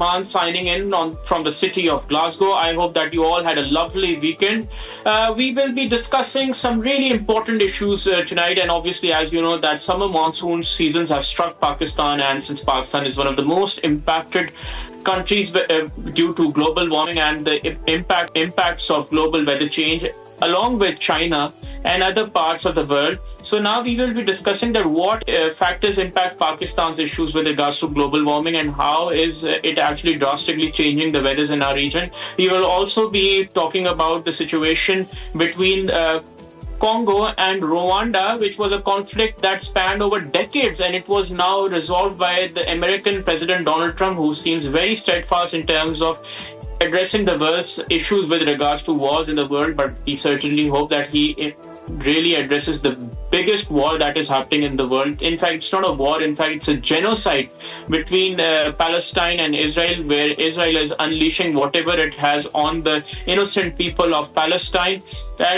Arman signing in from the city of Glasgow. I hope that you all had a lovely weekend. We will be discussing some really important issues tonight, and obviously, as you know, that summer monsoon seasons have struck Pakistan, and since Pakistan is one of the most impacted countries due to global warming and the impacts of global weather change, along with China and other parts of the world. So now we will be discussing that what factors impact Pakistan's issues with regards to global warming and how is it actually drastically changing the weathers in our region. We will also be talking about the situation between Congo and Rwanda, which was a conflict that spanned over decades, and it was now resolved by the American President Donald Trump, who seems very steadfast in terms of addressing the world's issues with regards to wars in the world. But we certainly hope that he really addresses the biggest war that is happening in the world. In fact, it's not a war. In fact, it's a genocide between Palestine and Israel, where Israel is unleashing whatever it has on the innocent people of Palestine.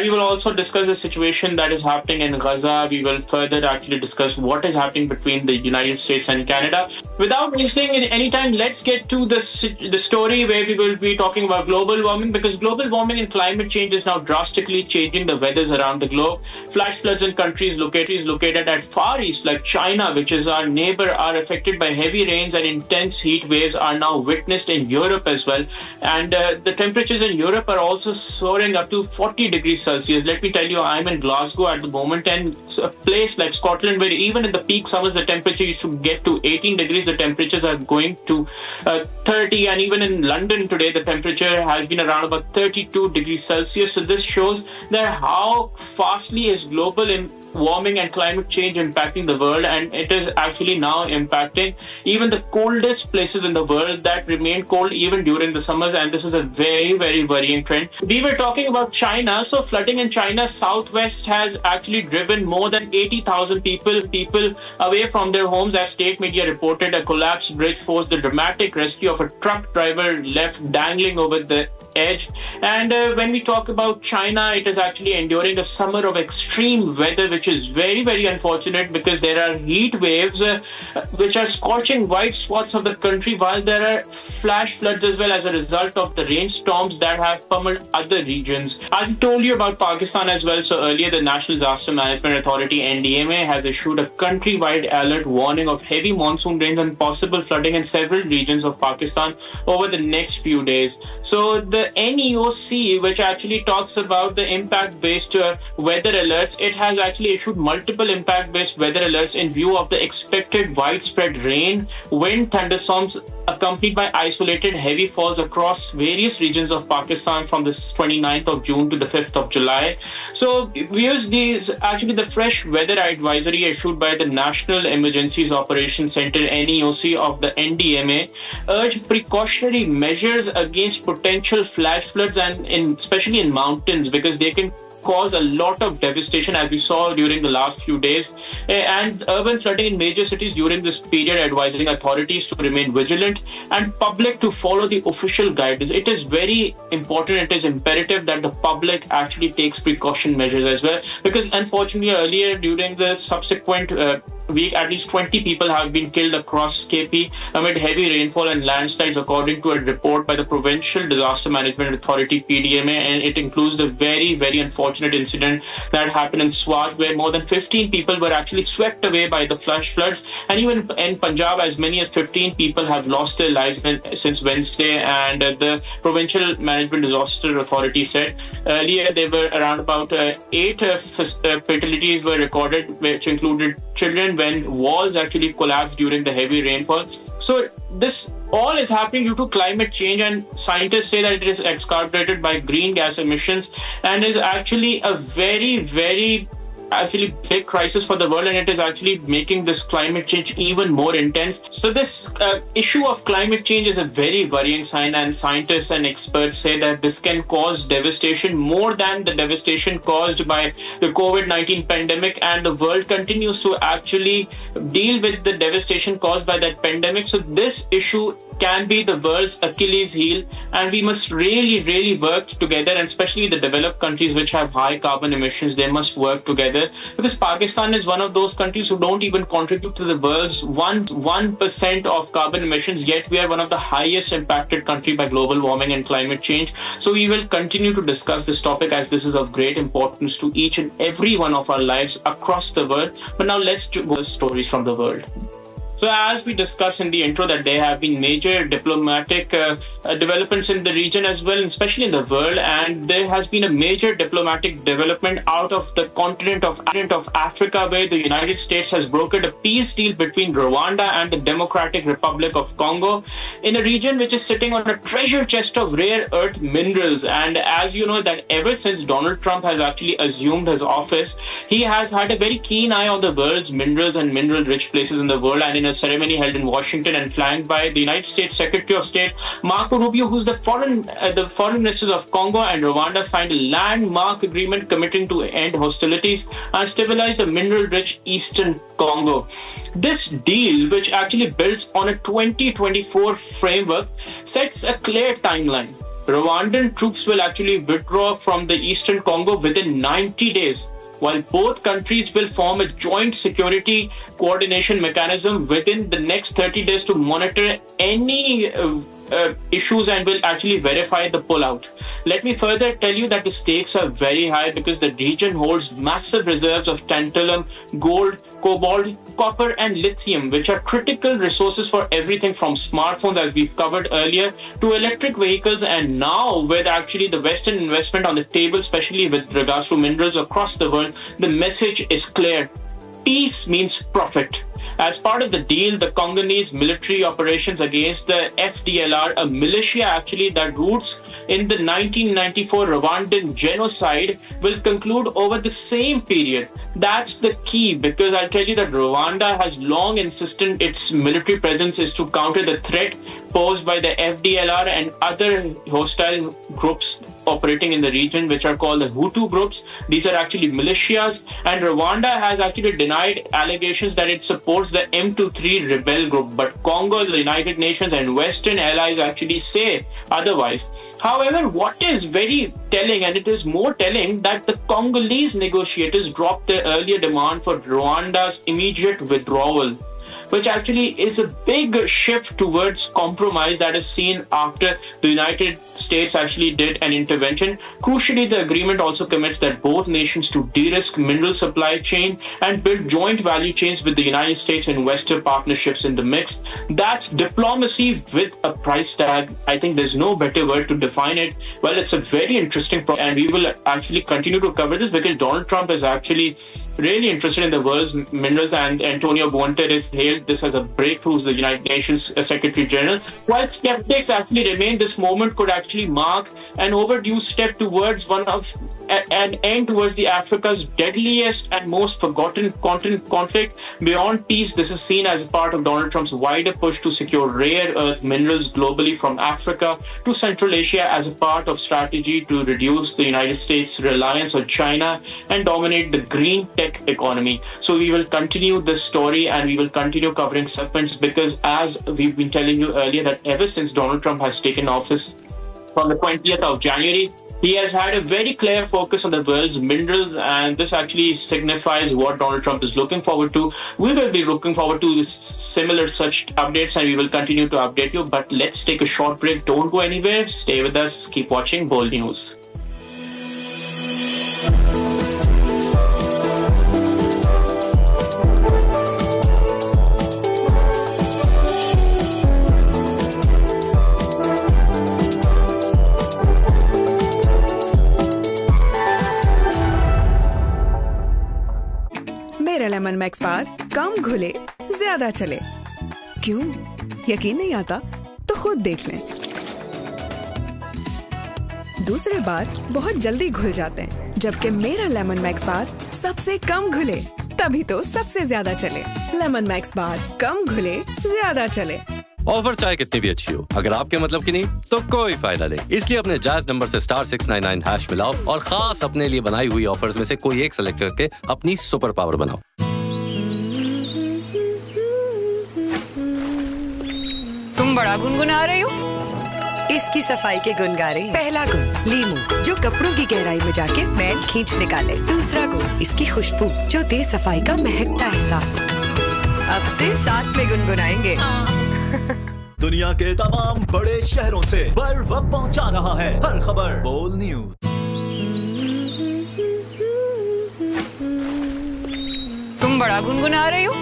We will also discuss the situation that is happening in Gaza. We will further actually discuss what is happening between the United States and Canada. Without wasting any time, let's get to the story where we will be talking about global warming, because global warming and climate change is now drastically changing the weathers around the globe. Flash floods in countries located at Far East, like China, which is our neighbor, are affected by heavy rains, and intense heat waves are now witnessed in Europe as well. And the temperatures in Europe are also soaring up to 40 degrees Celsius. Let me tell you, I'm in Glasgow at the moment, and a place like Scotland, where even in the peak summers, the temperature used to get to 18 degrees, the temperatures are going to 30, and even in London today, the temperature has been around about 32 degrees Celsius. So this shows that how fastly is global warming and climate change impacting the world, and it is actually now impacting even the coldest places in the world that remain cold even during the summers, and this is a very, very worrying trend. We were talking about China. So flooding in China's southwest has actually driven more than 80,000 people away from their homes. As state media reported, a collapsed bridge forced the dramatic rescue of a truck driver left dangling over the edge. And when we talk about China, it is actually enduring a summer of extreme weather, which is very, very unfortunate, because there are heat waves which are scorching wide swaths of the country, while there are flash floods as well as a result of the rainstorms that have pummeled other regions. I've told you about Pakistan as well. So earlier, the National Disaster Management Authority (NDMA) has issued a countrywide alert warning of heavy monsoon rains and possible flooding in several regions of Pakistan over the next few days. So the NEOC, which actually talks about the impact-based weather alerts, it has actually issued multiple impact-based weather alerts in view of the expected widespread rain, wind, thunderstorms, accompanied by isolated heavy falls across various regions of Pakistan from the 29th of June to the 5th of July. So viewers, these actually the fresh weather advisory issued by the National Emergencies Operations Center (NEOC) of the NDMA urged precautionary measures against potential flash floods, and especially in mountains, because they can cause a lot of devastation, as we saw during the last few days, and urban flooding in major cities during this period, advising authorities to remain vigilant and public to follow the official guidance. It is very important, it is imperative that the public actually takes precaution measures as well, because unfortunately earlier during the subsequent week, at least 20 people have been killed across KP amid heavy rainfall and landslides, according to a report by the Provincial Disaster Management Authority (PDMA), and it includes the very, very unfortunate incident that happened in Swat, where more than 15 people were actually swept away by the flash floods, and even in Punjab, as many as 15 people have lost their lives since Wednesday. And the Provincial Management Disaster Authority said earlier there were around about 8 fatalities were recorded, which included children, when walls actually collapsed during the heavy rainfall. So this all is happening due to climate change, and scientists say that it is exacerbated by green gas emissions, and is actually a very, very big crisis for the world, and it is actually making this climate change even more intense. So this issue of climate change is a very worrying sign, and scientists and experts say that this can cause devastation more than the devastation caused by the COVID-19 pandemic, and the world continues to actually deal with the devastation caused by that pandemic. So this issue can be the world's Achilles heel, and we must really work together, and especially the developed countries which have high carbon emissions, they must work together, because Pakistan is one of those countries who don't even contribute to the world's 1% of carbon emissions, yet we are one of the highest impacted country by global warming and climate change. So we will continue to discuss this topic, as this is of great importance to each and every one of our lives across the world. But now let's go to stories from the world. So as we discussed in the intro, that there have been major diplomatic developments in the region as well, especially in the world, and there has been a major diplomatic development out of the continent of Africa, where the United States has brokered a peace deal between Rwanda and the Democratic Republic of Congo, in a region which is sitting on a treasure chest of rare earth minerals. And as you know, that ever since Donald Trump has actually assumed his office, he has had a very keen eye on the world's minerals and mineral-rich places in the world. And in a ceremony held in Washington and flanked by the United States Secretary of State Marco Rubio, who's the foreign ministers of Congo and Rwanda, signed a landmark agreement committing to end hostilities and stabilize the mineral-rich Eastern Congo. This deal, which actually builds on a 2024 framework, sets a clear timeline. Rwandan troops will actually withdraw from the Eastern Congo within 90 days. While both countries will form a joint security coordination mechanism within the next 30 days to monitor any issues and will actually verify the pullout. Let me further tell you that the stakes are very high, because the region holds massive reserves of tantalum, gold, cobalt, copper and lithium, which are critical resources for everything from smartphones, as we've covered earlier, to electric vehicles. And now with actually the Western investment on the table, especially with regards to minerals across the world, the message is clear. Peace means profit. As part of the deal, the Congolese military operations against the FDLR, a militia actually that roots in the 1994 Rwandan genocide, will conclude over the same period. That's the key, because I'll tell you that Rwanda has long insisted its military presence is to counter the threat posed by the FDLR and other hostile groups operating in the region, which are called the Hutu groups. These are actually militias, and Rwanda has actually denied allegations that it supports the M23 rebel group. But Congo, the United Nations and Western allies actually say otherwise. However, what is very telling, and it is more telling, that the Congolese negotiators dropped their earlier demand for Rwanda's immediate withdrawal, which actually is a big shift towards compromise that is seen after the United States actually did an intervention. Crucially, the agreement also commits that both nations to de-risk mineral supply chain and build joint value chains with the United States and Western partnerships in the mix. That's diplomacy with a price tag. I think there's no better word to define it. Well, it's a very interesting problem, and we will actually continue to cover this, because Donald Trump is actually really interested in the world's minerals, and Antonio Guterres hailed this as a breakthrough as the United Nations Secretary General. While skeptics actually remain, this moment could actually mark an overdue step towards an end towards the Africa's deadliest and most forgotten conflict. Beyond peace, this is seen as part of Donald Trump's wider push to secure rare earth minerals globally, from Africa to Central Asia, as a part of strategy to reduce the United States' reliance on China and dominate the green tech economy. So we will continue this story, and we will continue covering segments, because as we've been telling you earlier, that ever since Donald Trump has taken office from the 20th of January, he has had a very clear focus on the world's minerals, and this actually signifies what Donald Trump is looking forward to. We will be looking forward to similar such updates, and we will continue to update you. But let's take a short break. Don't go anywhere. Stay with us. Keep watching BOL News. मेरा lemon max bar कम घुले ज्यादा चले। क्यों? यकीन नहीं आता तो खुद देख लें। दूसरे बार बहुत जल्दी घुल जाते हैं, जबकि मेरा लेमन मैक्स बार सबसे कम घुले, तभी तो सबसे ज्यादा चले। लेमन मैक्स बार कम घुले ज्यादा चले। ऑफर चाहे कितनी भी अच्छी हो, अगर आपके मतलब की नहीं तो कोई फायदा नहीं। इसलिए अपने जायज नंबर से *699# मिलाओ और खास अपने लिए बनाई हुई ऑफर्स में से कोई एक सेलेक्ट करके अपनी सुपर पावर बनाओ। तुम बड़ा बड़ा गुनगुना रही हो? इसकी सफाई के गुण गा रहे हैं। पहला गुण लीमू, जो कपड़ों की गहराई में जाके मैल खींच निकाले। दूसरा गुण इसकी खुशबू, जो दे सफाई का महकता एहसास। अब से साथ में गुनगुनाएंगे। दुनिया के तमाम बड़े शहरों से वर्ल्ड वब पहुंचा रहा है हर खबर बोल न्यूज। तुम बड़ा गुनगुना रही हो?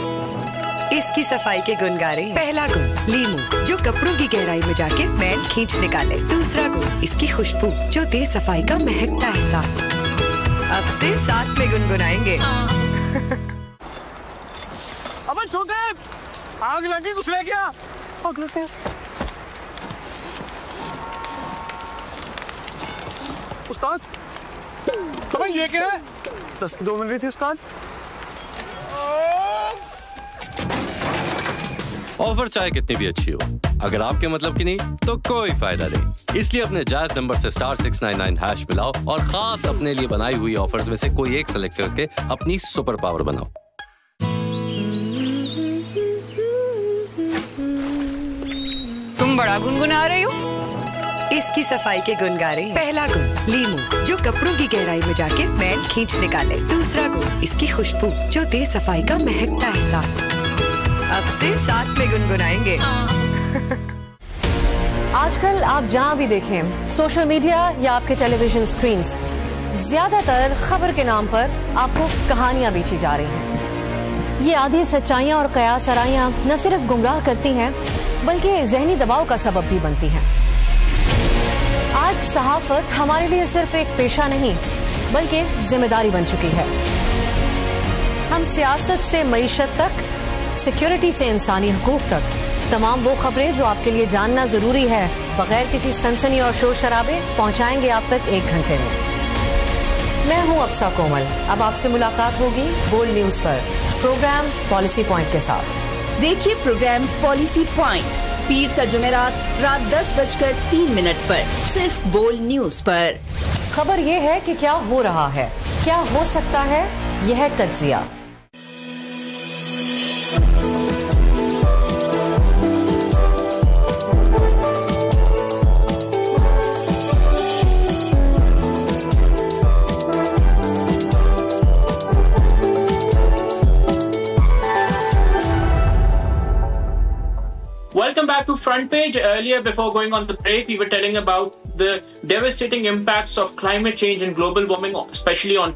इसकी सफाई के गुण गा रहे हैं। पहला गुण लीमू, जो कपड़ों की गहराई में जाके मैल खींच निकाले। दूसरा गुण इसकी खुशबू, जो दे सफाई का महकता एहसास। अब से साथ में गुनगुनाएंगे। अबे छोटे, आग लगी कुछ ले क्या? आग लगते हैं। उस्ताद, अबे ये क्या है? 10 की 2 मिल रही थी उस्ताद। ऑफर चाहे कितनी भी अच्छी हो, अगर आपके मतलब की नहीं तो कोई फायदा नहीं। इसलिए अपने जायज नंबर से *699# मिलाओ और खास अपने लिए बनाई हुई ऑफर्स में से कोई एक सेलेक्ट करके अपनी सुपर पावर बनाओ। तुम बड़ा गुनगुना रही हो? इसकी सफाई के गुण गा रहे हैं। पहला गुण लीमू, जो कपड़ों की गहराई में जाके मैल खींच निकाले। दूसरा गुण इसकी खुशबू, जो दे सफाई का महकता एहसास। अब से साथ में गुनगुनाएंगे। आजकल आप जहां भी देखें, सोशल मीडिया या आपके टेलीविजन स्क्रीन्स, ज्यादातर खबर के नाम पर आपको कहानियां बेची जा रही हैं। ये आधी सच्चाइयां और कयास आराइयां न सिर्फ गुमराह करती हैं, बल्कि जहनी दबाव का सबब भी बनती हैं। आज सहाफत हमारे लिए सिर्फ एक पेशा नहीं, बल्कि जिम्मेदारी बन चुकी है। हम सियासत से मईशत तक, सिक्योरिटी से इंसानी हुकूक तक, तमाम वो खबरें जो आपके लिए जानना जरूरी है, बगैर किसी सनसनी और शोर शराबे पहुंचाएंगे आप तक 1 घंटे में। मैं हूं अफसा कोमल। अब आपसे मुलाकात होगी बोल न्यूज पर, प्रोग्राम पॉलिसी पॉइंट के साथ। देखिए प्रोग्राम पॉलिसी पॉइंट पीर का जुमेरात रात 10:03 पर, सिर्फ बोल न्यूज पर। खबर ये है कि क्या हो रहा है, क्या हो सकता है, यह है तज्जिया। Welcome back to Front Page. Earlier, before going on the break, we were telling about the devastating impacts of climate change and global warming, especially on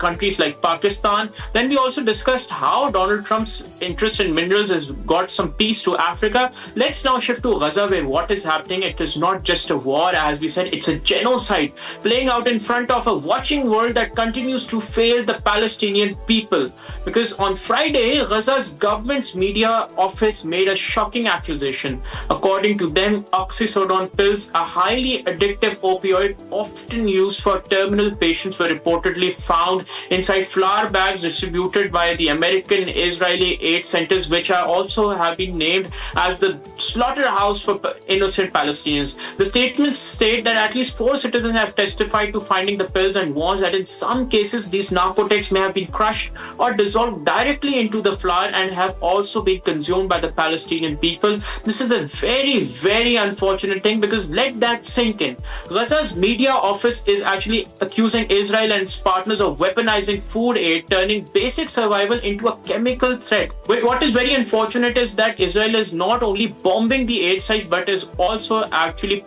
countries like Pakistan. Then we also discussed how Donald Trump's interest in minerals has got some peace to Africa. Let's now shift to Gaza, where what is happening, it is not just a war, as we said, it's a genocide playing out in front of a watching world that continues to fail the Palestinian people. Because on Friday, Gaza's government's media office made a shocking accusation. According to them, oxycodone pills, a highly addictive opioid often used for terminal patients, were reportedly found inside flour bags distributed by the American Israeli aid centers, which are also have been named as the slaughterhouse for innocent Palestinians. The statements state that at least 4 citizens have testified to finding the pills and warns that in some cases these narcotics may have been crushed or dissolved directly into the flour and have also been consumed by the Palestinian people. This is a very, very unfortunate thing, because let that sink in. Gaza's media office is actually accusing Israel and its partners of weaponizing food aid, turning basic survival into a chemical threat. But what is very unfortunate is that Israel is not only bombing the aid sites, but is also actually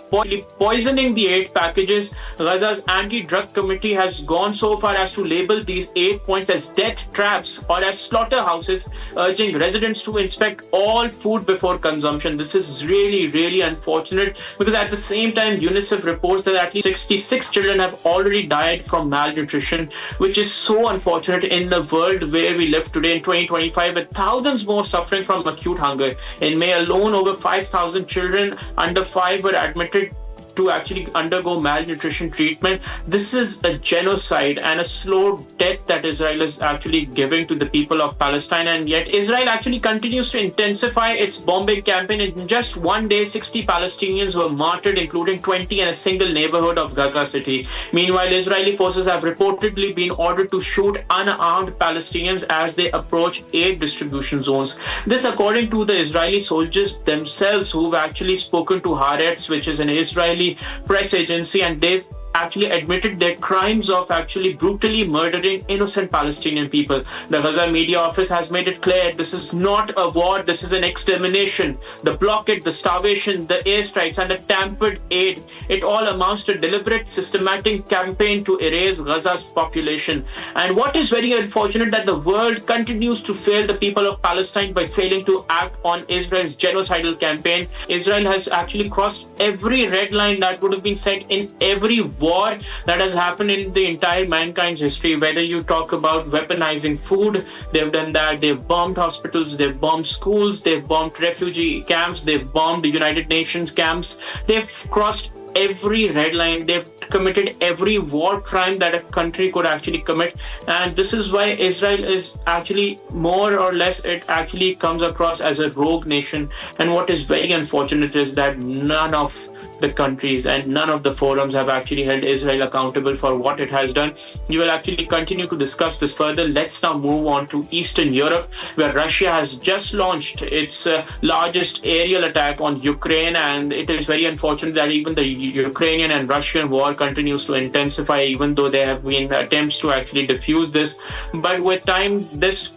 poisoning the aid packages. Gaza's anti-drug committee has gone so far as to label these aid points as death traps or as slaughterhouses, urging residents to inspect all food before consumption. This is really, really unfortunate, because at the same time, UNICEF reports that at least 66 children have already died from malnutrition, which is so unfortunate in the world where we live today in 2025, with thousands more suffering from acute hunger. In May alone, over 5,000 children under 5 were admitted to actually undergo malnutrition treatment. This is a genocide and a slow death that Israel is actually giving to the people of Palestine, and yet Israel actually continues to intensify its bombing campaign. In just one day, 60 Palestinians were martyred, including 20 in a single neighborhood of Gaza City. Meanwhile, Israeli forces have reportedly been ordered to shoot unarmed Palestinians as they approach aid distribution zones. This according to the Israeli soldiers themselves, who've actually spoken to Haaretz, which is an Israeli press agency, and they've actually admitted their crimes of actually brutally murdering innocent Palestinian people. The Gaza media office has made it clear this is not a war, this is an extermination. The blockade, the starvation, the airstrikes and the tampered aid, it all amounts to a deliberate, systematic campaign to erase Gaza's population. And what is very unfortunate that the world continues to fail the people of Palestine by failing to act on Israel's genocidal campaign. Israel has actually crossed every red line that would have been set in every war that has happened in the entire mankind's history. Whether you talk about weaponizing food, they've done that. They've bombed hospitals, they've bombed schools, they've bombed refugee camps, they've bombed the United Nations camps. They've crossed every red line. They've committed every war crime that a country could actually commit. And this is why Israel is actually more or less, it actually comes across as a rogue nation. And what is very unfortunate is that none of the countries and none of the forums have actually held Israel accountable for what it has done. We will actually continue to discuss this further. Let's now move on to Eastern Europe, where Russia has just launched its largest aerial attack on Ukraine, and it is very unfortunate that even the Ukrainian and Russian war continues to intensify, even though there have been attempts to actually defuse this. But with time, this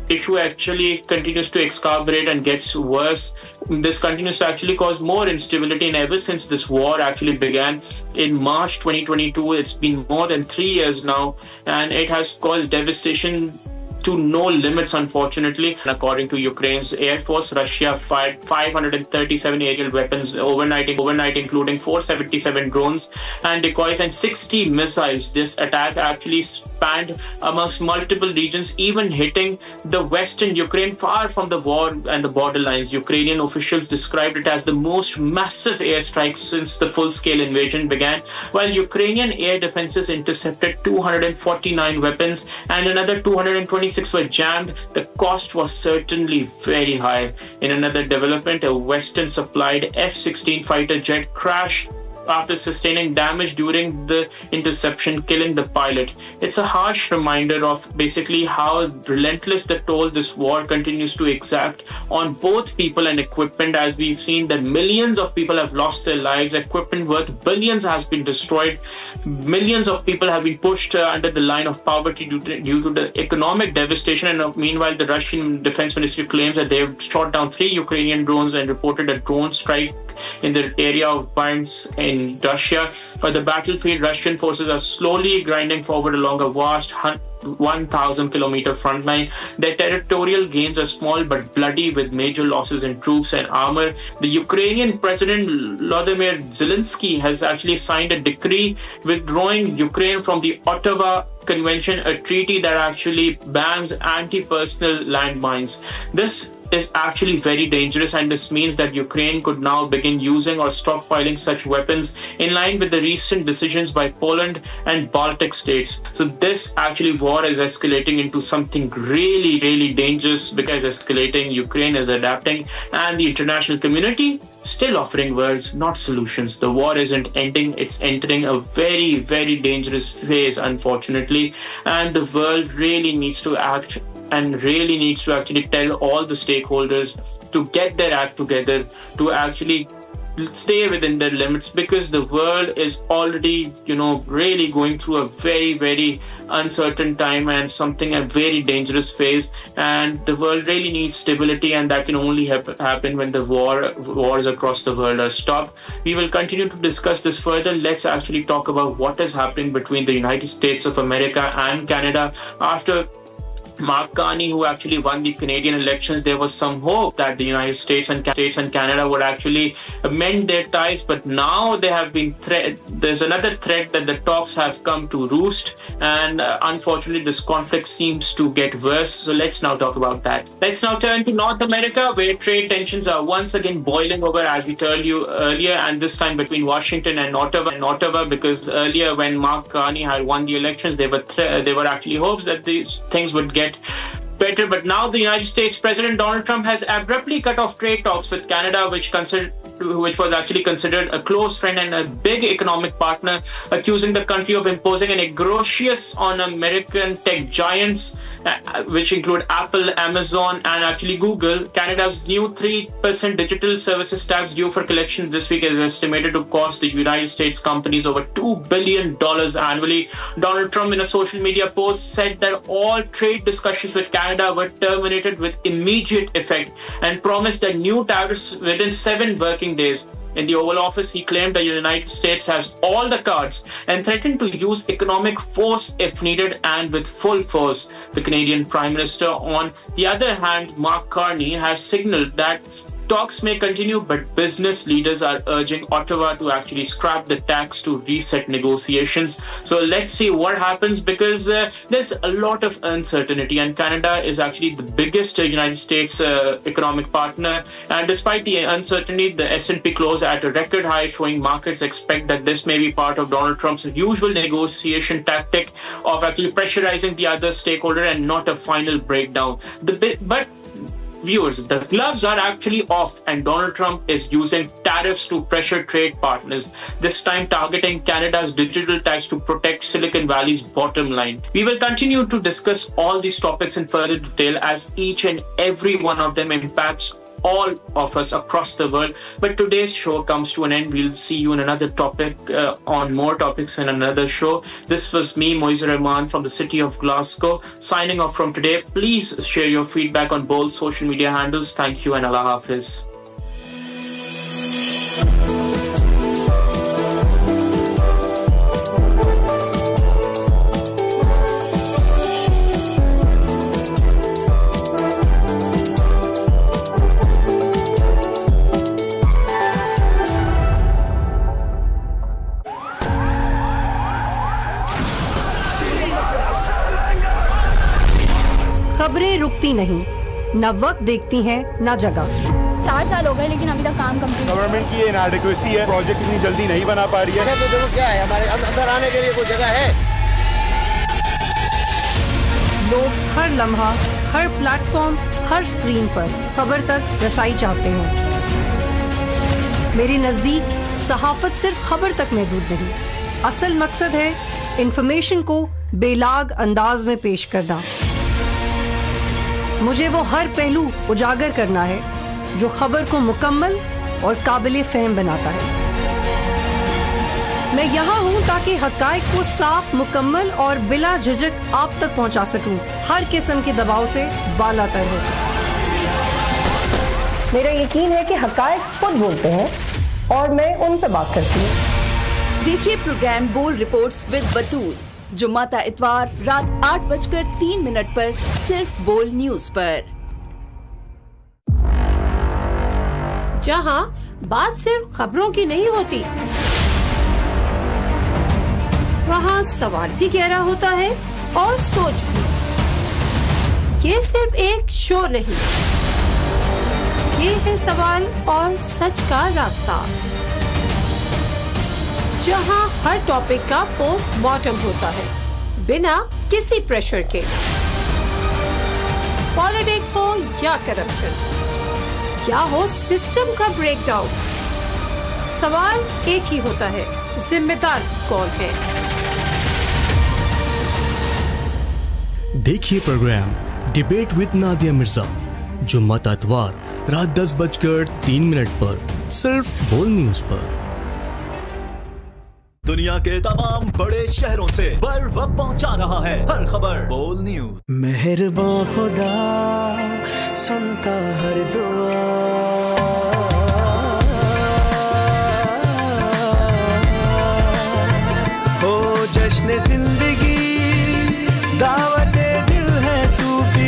issue actually continues to exacerbate and gets worse. This continues to actually cause more instability, and ever since this war actually began in March 2022, it's been more than 3 years now, and it has caused devastation to no limits, unfortunately. According to Ukraine's Air Force, Russia fired 537 aerial weapons overnight, including 477 drones and decoys and 60 missiles. This attack actually spanned amongst multiple regions, even hitting the western Ukraine, far from the war and the borderlines. Ukrainian officials described it as the most massive airstrike since the full-scale invasion began, while Ukrainian air defenses intercepted 249 weapons and another 226 were jammed. The cost was certainly very high. In another development, a Western-supplied F-16 fighter jet crashed after sustaining damage during the interception, killing the pilot. It's a harsh reminder of basically how relentless the toll this war continues to exact on both people and equipment, as we've seen that millions of people have lost their lives, equipment worth billions has been destroyed, millions of people have been pushed under the line of poverty due to the economic devastation. And meanwhile, the Russian Defense Ministry claims that they've shot down 3 Ukrainian drones and reported a drone strike in the area of Barnes in Russia. But the battlefield, Russian forces are slowly grinding forward along a vast 1,000-kilometer front line. Their territorial gains are small but bloody, with major losses in troops and armor. The Ukrainian President Volodymyr Zelensky has actually signed a decree withdrawing Ukraine from the Ottawa Convention, a treaty that actually bans anti-personnel landmines. This is actually very dangerous, and this means that Ukraine could now begin using or stockpiling such weapons in line with the recent decisions by Poland and Baltic states. So this actually war is escalating into something really, really dangerous, because escalating, Ukraine is adapting, and the international community still offering words, not solutions. The war isn't ending, it's entering a very, very dangerous phase, unfortunately, and the world really needs to act and really needs to actually tell all the stakeholders to get their act together, to actually stay within their limits, because the world is already, really going through a very, very uncertain time and a very dangerous phase. And the world really needs stability, and that can only happen when the wars across the world are stopped. We will continue to discuss this further. Let's actually talk about what is happening between the United States of America and Canada after Mark Carney, who actually won the Canadian elections, there was some hope that the United States and Canada would actually mend their ties. But now they have been there's another threat that the talks have come to roost, and unfortunately, this conflict seems to get worse. So let's now talk about that. Let's now turn to North America, where trade tensions are once again boiling over, as we told you earlier, and this time between Washington and Ottawa, because earlier when Mark Carney had won the elections, there were actually hopes that these things would get better. But now the United States President Donald Trump has abruptly cut off trade talks with Canada, which was actually considered a close friend and a big economic partner, accusing the country of imposing an atrocious on American tech giants, which include Apple, Amazon, and actually Google. Canada's new 3% digital services tax due for collection this week is estimated to cost the United States companies over $2 billion annually. Donald Trump, in a social media post, said that all trade discussions with Canada were terminated with immediate effect and promised that new tariffs within 7 working days. In the Oval Office, he claimed that the United States has all the cards and threatened to use economic force if needed and with full force. The Canadian Prime Minister, on the other hand, Mark Carney, has signaled that talks may continue, but business leaders are urging Ottawa to actually scrap the tax to reset negotiations. So let's see what happens, because there's a lot of uncertainty, and Canada is actually the biggest United States economic partner. And despite the uncertainty, the S&P closed at a record high, showing markets expect that this may be part of Donald Trump's usual negotiation tactic of actually pressurizing the other stakeholder and not a final breakdown. But viewers, the gloves are actually off, and Donald Trump is using tariffs to pressure trade partners, this time targeting Canada's digital tax to protect Silicon Valley's bottom line. We will continue to discuss all these topics in further detail, as each and every one of them impacts all of us across the world. But today's show comes to an end. We'll see you in another topic, on more topics in another show. This was me, Moiz Rahman, from the city of Glasgow, signing off from today. Please share your feedback on both social media handles. Thank you and Allah Hafiz. खबरें रुकती नहीं, न वक्त देखती हैं, न जगह। 4 साल हो गए लेकिन अभी तक काम कंप्लीट। गवर्नमेंट की इनएडिक्वेसी है, प्रोजेक्ट इतनी जल्दी नहीं बना पा रही है। तो क्या है, हमारे अंदर आने के लिए कोई जगह है? लोग हर लम्हा, हर प्लेटफॉर्म, हर स्क्रीन पर खबर तक रसाई चाहते हैं। मेरे नजदीक सहाफत सिर्फ खबर तक महदूद नहीं, असल मकसद है इंफॉर्मेशन को बेलाग अंदाज में पेश करना। मुझे वो हर पहलू उजागर करना है जो खबर को मुकम्मल और काबिल फहम बनाता है। मैं यहाँ हूँ ताकि हक़ाइक़ को साफ, मुकम्मल और बिला झिझक आप तक पहुँचा सकूँ, हर किस्म के दबाव से बालातर हो। मेरा यकीन है कि हक़ाइक़ खुद बोलते हैं और मैं उनसे बात करती हूँ। देखिए प्रोग्राम बोल रिपोर्ट्स विद बतूल, जुम्मा ता इतवार रात 8:03 पर सिर्फ बोल न्यूज पर। जहां बात सिर्फ खबरों की नहीं होती, वहां सवाल भी गहरा होता है और सोच भी। ये सिर्फ एक शो नहीं, ये है सवाल और सच का रास्ता, जहां हर टॉपिक का पोस्टमार्टम होता है बिना किसी प्रेशर के। पॉलिटिक्स हो या करप्शन, या हो सिस्टम का ब्रेकडाउन, सवाल एक ही होता है, जिम्मेदार कौन है? देखिए program debate with Nadia Mirza, जुम्मा इतवार रात 10:03 पर सिर्फ बोल न्यूज पर। दुनिया के तमाम बड़े शहरों से बर्फ पहुंचा रहा है हर खबर बोल न्यूज। मेहरबान खुदा सुनता हर दुआ, हो जश्न जिंदगी दावत दिल है सूफी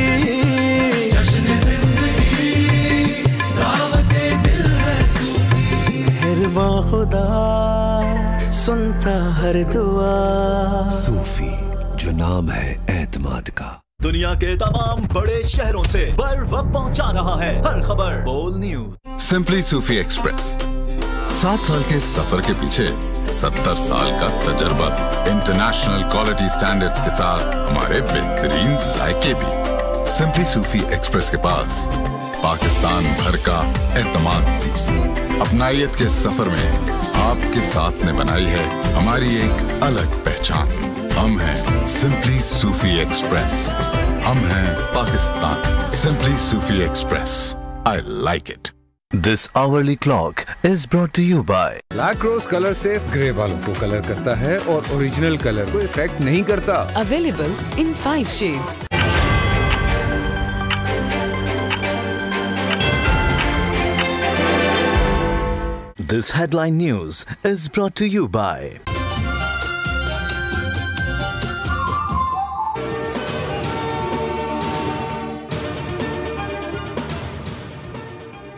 सुनता हर दुआ। सूफी, जो नाम है एतमाद का। दुनिया के तमाम बड़े शहरों से बर्फ पहुंचा रहा है हर खबर बोल न्यूज। सिंपली सूफी एक्सप्रेस, 7 साल के सफर के पीछे 70 साल का तजर्बा, इंटरनेशनल क्वालिटी स्टैंडर्ड्स के साथ हमारे बेहतरीन जायके भी। सिंपली सूफी एक्सप्रेस के पास पाकिस्तान भर का एतमाद भी। अपनाइयत के सफर में आपके साथ ने बनाई है हमारी एक अलग पहचान। हम हैं सिंपली सूफी एक्सप्रेस, हम हैं Pakistan. Simply Sufi express, I like it. This hourly clock is brought to you by lacrosse colour safe grey बालों को कलर करता है और ओरिजिनल कलर को इफेक्ट नहीं करता। Available in 5 shades. This headline news is brought to you by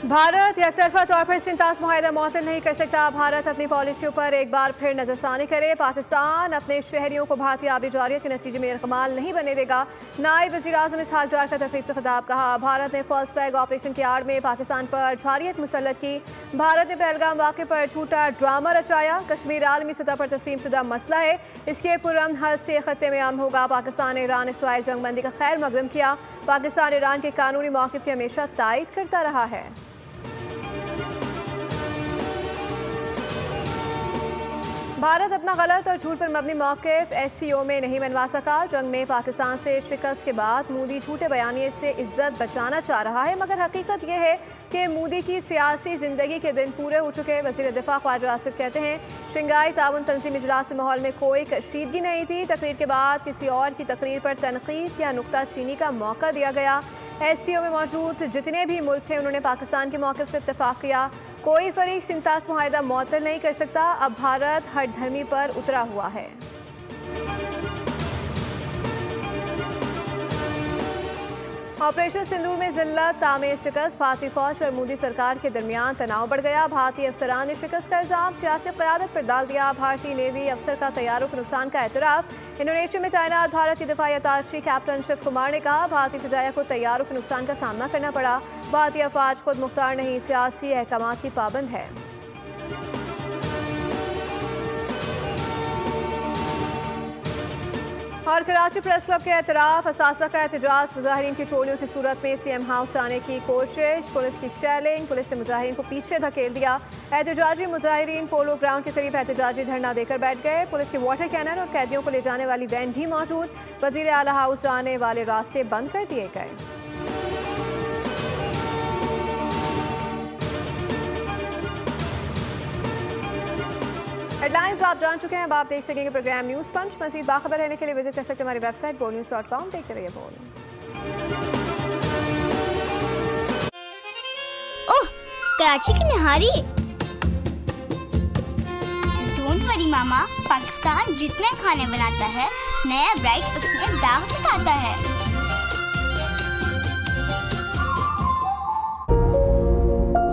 Bharat एकतरफा तौर पर सिंतास मुआहदा मुअत्तल नहीं कर सकता। भारत अपनी पॉलिसियों पर एक बार फिर नजरसानी करे। पाकिस्तान अपने शहरियों को भारतीय आबी जारियत के नतीजे में इरकमाल नहीं बनने देगा। नायब वज़ीर आज़म इसहाक डार का तकरीब से खिताब। कहा, भारत ने फर्स्ट फ्लैग ऑपरेशन की आड़ में पाकिस्तान पर जारियत मुसल्लत की। भारत ने पहलगाम वाक़े पर झूठा ड्रामा रचाया। कश्मीर आलमी सतह पर तस्लीम शुदा मसला है, इसके पुरअमन हल से खत्ते में अमन होगा। पाकिस्तान ने ईरान इसराइल जंगबंदी का खैर मकदम किया। पाकिस्तान ईरान के कानूनी मौक़िफ़ की हमेशा तायद करता रहा है। भारत अपना गलत और झूठ पर मबनी मौक़िफ़ SCO में नहीं मनवा सका। जंग में पाकिस्तान से शिकस्त के बाद मोदी झूठे बयानिए से इज्जत बचाना चाह रहा है, मगर हकीकत यह है कि मोदी की सियासी ज़िंदगी के दिन पूरे हो चुके। वज़ीर दिफ़ा ख्वाजा आसिफ कहते हैं, शंघाई ताउन तंजीम इजलास के माहौल में कोई कशीदगी नहीं थी। तकरीर के बाद किसी और की तकरीर पर तनकीद या नुक्ताचीनी का मौका दिया गया। SCO में मौजूद जितने भी मुल्क थे उन्होंने पाकिस्तान के मौक़िफ़ से इत्तफ़ाक़ किया। कोई फरीक सिंतास मुआहदा मुअत्तल नहीं कर सकता। अब भारत हर धर्मी पर उतरा हुआ है। ऑपरेशन सिंदूर में जिल्लत तामीर शिकस्त। भारतीय फौज और मोदी सरकार के दरमियान तनाव बढ़ गया। भारतीय अफसरान ने शिकस्त का इल्जाम सियासी क़यादत पर डाल दिया। भारतीय नेवी अफसर का तैयारों के नुकसान का एतराफ़। इंडोनेशिया में तैनात भारत की दिफाई अताशी कैप्टन शिव कुमार ने कहा, भारतीय फ़िज़ाइया को तैयारों के नुकसान का सामना करना पड़ा। भारतीय अफवाज खुद मुख्तार नहीं, सियासी अहकामात की पाबंद है। और कराची प्रेस क्लब के एतराफ़ असासा का एहतजाज। मुजाहिरीन की टोलियों की सूरत में CM हाउस आने की कोशिश। पुलिस की शेलिंग। पुलिस ने मुजाहिरीन को पीछे धकेल दिया। एहतजाजी मुजाहिरीन पोलो ग्राउंड के करीब एहतजाजी धरना देकर बैठ गए। पुलिस की वाटर कैनन और कैदियों को ले जाने वाली वैन भी मौजूद। वज़ीर आला हाउस जाने वाले रास्ते बंद कर दिए गए। हेडलाइंस आप जान चुके हैं। अब आप देख सकेंगे प्रोग्राम न्यूज़ पंच। मज़ीद बाखबर रहने के लिए विजिट कर सकते हैं हमारी वेबसाइट bolnews.com। देखते रहिए बोल। ओह, कराची की नहारी। डोंट वरी मामा, पाकिस्तान जितने खाने बनाता है नया ब्राइट उतने दाग बताता है।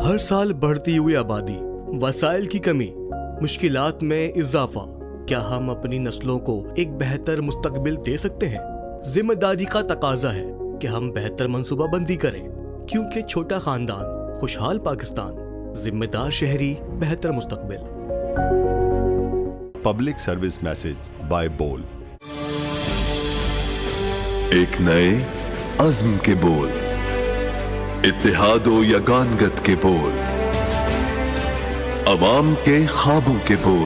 हर साल बढ़ती हुई आबादी, वसाइल की कमी, मुश्किलात में इजाफा। क्या हम अपनी नस्लों को एक बेहतर मुस्तकबिल दे सकते हैं? जिम्मेदारी का तकाजा है कि हम बेहतर मंसूबाबंदी करें, क्योंकि छोटा खानदान खुशहाल पाकिस्तान, जिम्मेदार शहरी बेहतर मुस्तकबिल। पब्लिक सर्विस मैसेज बाय बोल। एक नए अज़्म के बोल, इत्तेहादो यगानगत के बोल, अवाम के ख्वाबों के बोल।